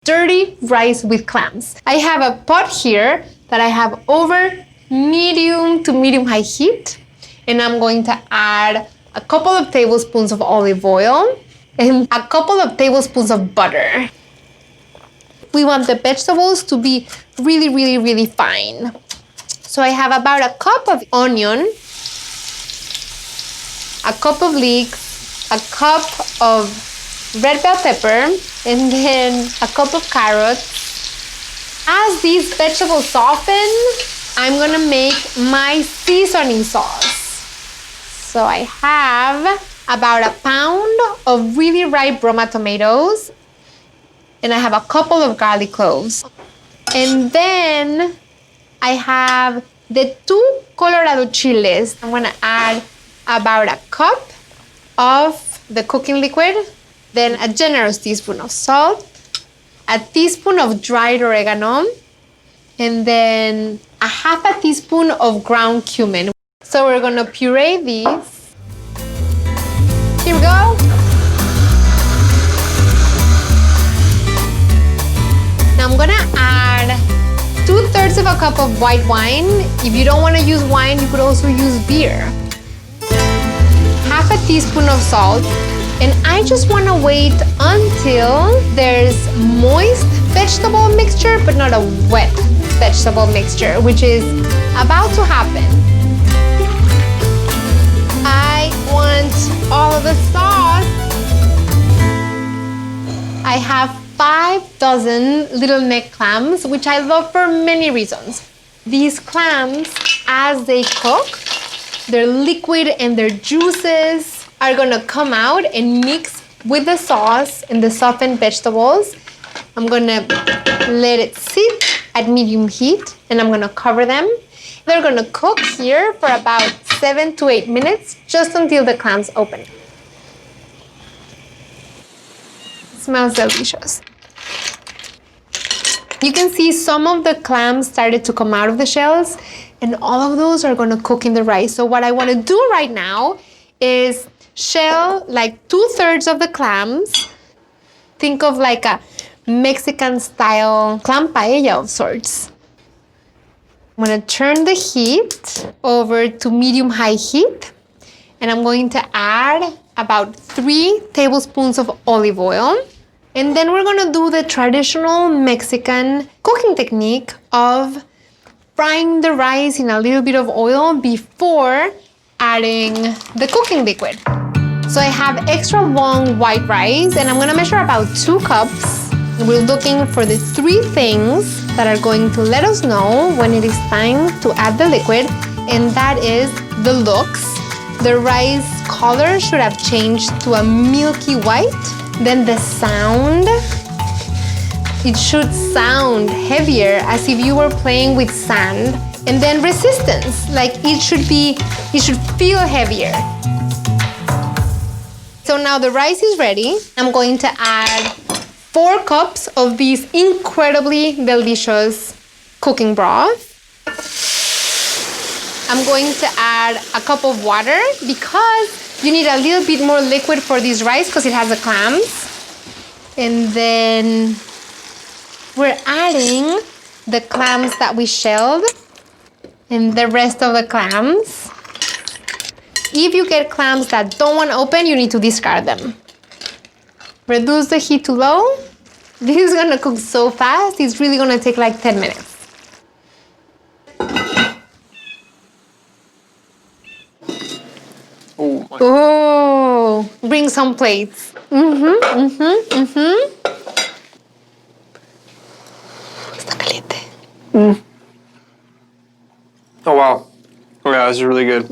dirty rice with clams. I have a pot here that I have over medium to medium-high heat, and I'm going to add a couple of tablespoons of olive oil and a couple of tablespoons of butter. We want the vegetables to be really fine. So I have about a cup of onion, a cup of leeks, a cup of red bell pepper, and then a cup of carrots. As these vegetables soften, I'm gonna make my seasoning sauce. So I have about a pound of really ripe Roma tomatoes, and I have a couple of garlic cloves. And then I have the 2 Colorado chiles. I'm gonna add about a cup of the cooking liquid, then a generous teaspoon of salt, a teaspoon of dried oregano, and then a half a teaspoon of ground cumin. So we're gonna puree these. Here we go. Now I'm gonna add 2/3 of a cup of white wine. If you don't wanna use wine, you could also use beer. Half a teaspoon of salt, and I just wanna wait until there's moist vegetable mixture, but not a wet vegetable mixture, which is about to happen. I want all of the sauce. I have 5 dozen little neck clams, which I love for many reasons. These clams, as they cook, their liquid and their juices are gonna come out and mix with the sauce and the softened vegetables. I'm gonna let it sit at medium heat, and I'm gonna cover them. They're gonna cook here for about 7 to 8 minutes, just until the clams open. It smells delicious. You can see some of the clams started to come out of the shells, and all of those are gonna cook in the rice. So what I wanna do right now is shell like 2/3 of the clams. Think of like a Mexican style clam paella of sorts. I'm gonna turn the heat over to medium-high heat, and I'm going to add about 3 tablespoons of olive oil. And then we're gonna do the traditional Mexican cooking technique of frying the rice in a little bit of oil before adding the cooking liquid. So I have extra long white rice, and I'm gonna measure about 2 cups. We're looking for the 3 things that are going to let us know when it is time to add the liquid, and that is the looks. The rice color should have changed to a milky white. Then the sound, it should sound heavier, as if you were playing with sand. And then resistance, like it should feel heavier. So now the rice is ready. I'm going to add 4 cups of these incredibly delicious cooking broth. I'm going to add a cup of water because you need a little bit more liquid for this rice because it has the clams. And then we're adding the clams that we shelled and the rest of the clams. If you get clams that don't want to open, you need to discard them. Reduce the heat to low. This is gonna cook so fast, it's really gonna take like 10 minutes. Oh, bring some plates. Está caliente. Oh, wow. Oh, yeah, this is really good.